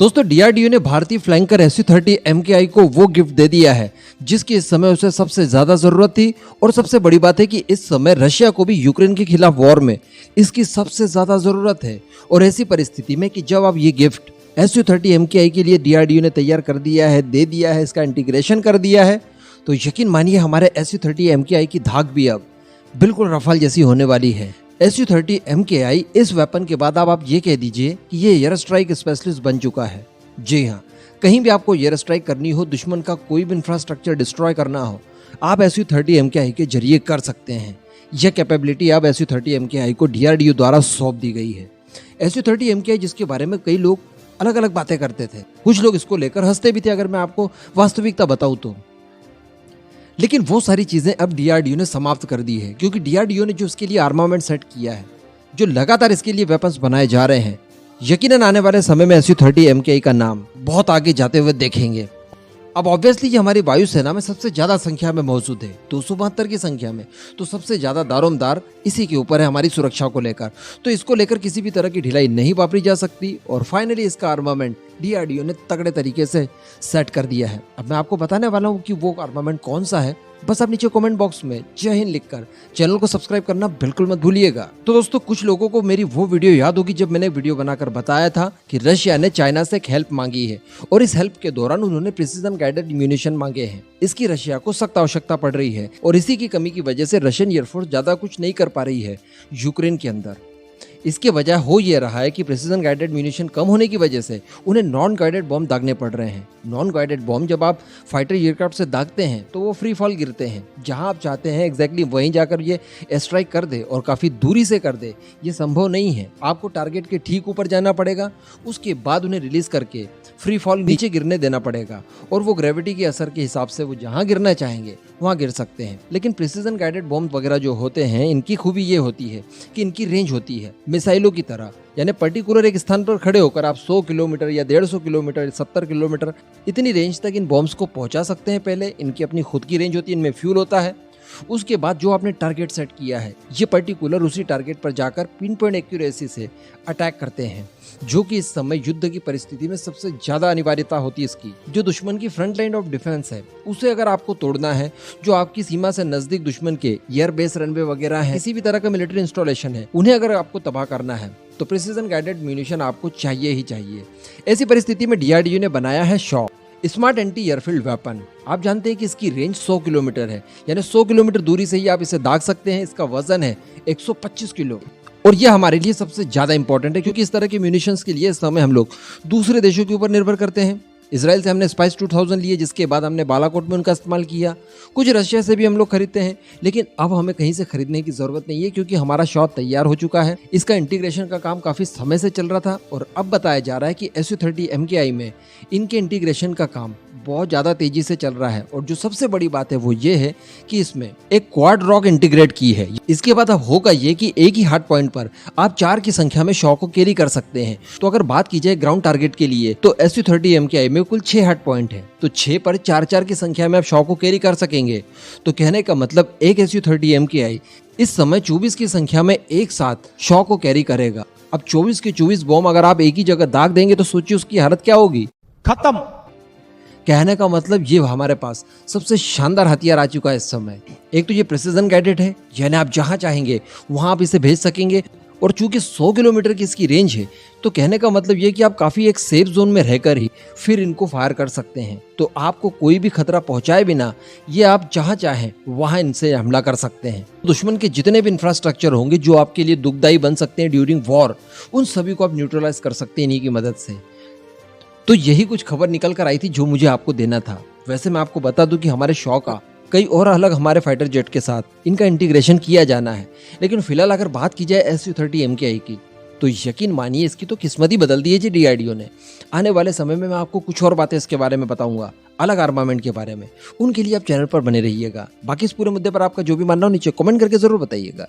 दोस्तों डीआरडीओ ने भारतीय फ्लैंकर SU-30 MKI को वो गिफ्ट दे दिया है जिसकी इस समय उसे सबसे ज्यादा जरूरत थी। और सबसे बड़ी बात है कि इस समय रशिया को भी यूक्रेन के खिलाफ वॉर में इसकी सबसे ज्यादा जरूरत है। और ऐसी परिस्थिति में कि जब आप ये गिफ्ट SU-30 MKI के लिए डीआरडीओ ने तैयार कर दिया है, दे दिया है, इसका इंटीग्रेशन कर दिया है, तो यकीन मानिए हमारे SU-30 MKI की धाक भी अब बिल्कुल रफाल जैसी होने वाली है। SU-30 MKI इस वेपन के बाद आप ये कह दीजिए कि ये एयर स्ट्राइक स्पेशलिस्ट बन चुका है। जी हाँ, कहीं भी आपको एयर स्ट्राइक करनी हो, दुश्मन का कोई भी इंफ्रास्ट्रक्चर डिस्ट्रॉय करना हो, आप SU-30 MKI के जरिए कर सकते हैं। यह कैपेबिलिटी अब SU-30 MKI को DRDO द्वारा सौंप दी गई है। SU-30 MKI जिसके बारे में कई लोग अलग अलग बातें करते थे, कुछ लोग इसको लेकर हंसते भी थे अगर मैं आपको वास्तविकता बताऊं तो। लेकिन वो सारी चीजें अब डीआरडीओ ने समाप्त कर दी है, क्योंकि डीआरडीओ ने जो इसके लिए आर्मामेंट सेट किया है, जो लगातार इसके लिए वेपन्स बनाए जा रहे हैं, यकीनन आने वाले समय में SU-30 MKI का नाम बहुत आगे जाते हुए देखेंगे। अब ऑब्वियसली ये हमारी वायुसेना में सबसे ज्यादा संख्या में मौजूद है, 272 की संख्या में, तो सबसे ज्यादा दारोमदार इसी के ऊपर है हमारी सुरक्षा को लेकर। तो इसको लेकर किसी भी तरह की ढिलाई नहीं वापरी जा सकती। और फाइनली इसका आर्मामेंट डीआरडीओ ने तगड़े तरीके से सेट कर दिया है। अब मैं आपको बताने वाला हूँ कि वो आर्मामेंट कौन सा है। बस आप नीचे कमेंट बॉक्स में जय हिंद लिखकर चैनल को सब्सक्राइब करना बिल्कुल मत भूलिएगा। तो दोस्तों, कुछ लोगों को मेरी वो वीडियो याद होगी जब मैंने वीडियो बनाकर बताया था कि रशिया ने चाइना से एक हेल्प मांगी है और इस हेल्प के दौरान उन्होंने प्रिसीजन गाइडेड म्यूनिशन मांगे हैं। इसकी रशिया को सख्त आवश्यकता पड़ रही है और इसी की कमी की वजह से रशियन एयरफोर्स ज्यादा कुछ नहीं कर पा रही है यूक्रेन के अंदर। इसके वजह हो ये रहा है कि प्रिसीजन गाइडेड म्यूनिशन कम होने की वजह से उन्हें नॉन गाइडेड बॉम्ब दागने पड़ रहे हैं। नॉन गाइडेड बॉम्ब जब आप फाइटर एयरक्राफ्ट से दागते हैं तो वो फ्री फॉल गिरते हैं, जहां आप चाहते हैं एग्जैक्टली वहीं जाकर ये स्ट्राइक कर दे और काफ़ी दूरी से कर दे। ये संभव नहीं है, आपको टारगेट के ठीक ऊपर जाना पड़ेगा, उसके बाद उन्हें रिलीज करके फ्री फॉल नीचे गिरने देना पड़ेगा और वो ग्रेविटी के असर के हिसाब से वो जहाँ गिरना चाहेंगे वहाँ गिर सकते हैं। लेकिन प्रिसीजन गाइडेड बॉम्ब वगैरह जो होते हैं, इनकी खूबी ये होती है कि इनकी रेंज होती है मिसाइलों की तरह, यानी पर्टिकुलर एक स्थान पर खड़े होकर आप 100 किलोमीटर या 150 किलोमीटर, 70 किलोमीटर इतनी रेंज तक इन बॉम्ब्स को पहुंचा सकते हैं। पहले इनकी अपनी खुद की रेंज होती है, इनमें फ्यूल होता है। उसके बाद जो आपने टारगेट सेट किया है, ये पर्टिकुलर उसी टारगेट पर जाकर पिन पॉइंट एक्यूरेसी से अटैक करते हैं, जो कि इस समय युद्ध की परिस्थिति में सबसे ज्यादा अनिवार्यता होती है इसकी। जो दुश्मन की फ्रंट लाइन ऑफ डिफेंस है, उसे अगर आपको तोड़ना है, जो आपकी सीमा से नजदीक दुश्मन के एयर बेस, रनवे वगैरह है, किसी भी तरह का मिलिट्री इंस्टॉलेशन है, उन्हें अगर आपको तबाह करना है तो प्रिसीजन गाइडेड म्यूनिशन आपको चाहिए ही चाहिए। ऐसी परिस्थिति में डीआरडीओ ने बनाया है shock smart anti airfield weapon. आप जानते हैं कि इसकी रेंज 100 किलोमीटर है, यानी 100 किलोमीटर दूरी से ही आप इसे दाग सकते हैं। इसका वजन है 125 किलो और यह हमारे लिए सबसे ज्यादा इंपॉर्टेंट है, क्योंकि इस तरह के म्यूनिशंस के लिए इस समय हम लोग दूसरे देशों के ऊपर निर्भर करते हैं। इसराइल से हमने स्पाइस 2000 लिए, जिसके बाद हमने बालाकोट में उनका इस्तेमाल किया। कुछ रशिया से भी हम लोग खरीदते हैं, लेकिन अब हमें कहीं से खरीदने की जरूरत नहीं है, क्योंकि हमारा शॉट तैयार हो चुका है। इसका इंटीग्रेशन का काम काफी समय से चल रहा था और अब बताया जा रहा है कि SU-30 MKI में इनके इंटीग्रेशन का काम बहुत ज्यादा तेजी से चल रहा है। और जो सबसे बड़ी बात है वो ये है कि इसमें एक क्वाड रॉक इंटीग्रेट की है। इसके बाद अब होगा ये कि एक ही हार्ड पॉइंट पर आप 4 की संख्या में शॉक को कैरी कर सकते हैं। तो अगर बात की जाए ग्राउंड टारगेट के लिए, तो SU-30 MKI में कुल 6 हार्ड पॉइंट है, तो 6 पर 4-4 की संख्या में आप शॉक को कैरी कर सकेंगे। तो कहने का मतलब एक SU-30 MKI इस समय 24 की संख्या में एक साथ शॉक को कैरी करेगा। अब 24 के 24 बॉम्ब अगर आप एक ही जगह दाग देंगे तो सोचिए उसकी हालत क्या होगी, खत्म। कहने का मतलब ये हमारे पास सबसे शानदार हथियार आ चुका है इस समय। एक तो ये प्रिसीजन गाइडेड है, यानी आप जहां चाहेंगे वहां आप इसे भेज सकेंगे। और चूंकि 100 किलोमीटर की इसकी रेंज है, तो कहने का मतलब ये कि आप काफी एक सेफ जोन में रहकर ही फिर इनको फायर कर सकते हैं। तो आपको कोई भी खतरा पहुंचाए बिना ये आप जहां चाहें वहां इनसे हमला कर सकते हैं। दुश्मन के जितने भी इंफ्रास्ट्रक्चर होंगे जो आपके लिए दुखदायी बन सकते हैं ड्यूरिंग वॉर, उन सभी को आप न्यूट्रलाइज कर सकते हैं इन्हीं की मदद से। तो यही कुछ खबर निकल कर आई थी जो मुझे आपको देना था। वैसे मैं आपको बता दूं कि हमारे शॉक का कई और अलग हमारे फाइटर जेट के साथ इनका इंटीग्रेशन किया जाना है। लेकिन फिलहाल अगर बात की जाए SU-30 MKI की, तो यकीन मानिए इसकी तो किस्मत ही बदल दी है जी डीआरडीओ ने। आने वाले समय में मैं आपको कुछ और बातें इसके बारे में बताऊंगा, अलग आर्मामेंट के बारे में। उनके लिए आप चैनल पर बने रहिएगा। बाकी इस पूरे मुद्दे पर आपका जो भी मानना हो नीचे कमेंट करके जरूर बताइएगा।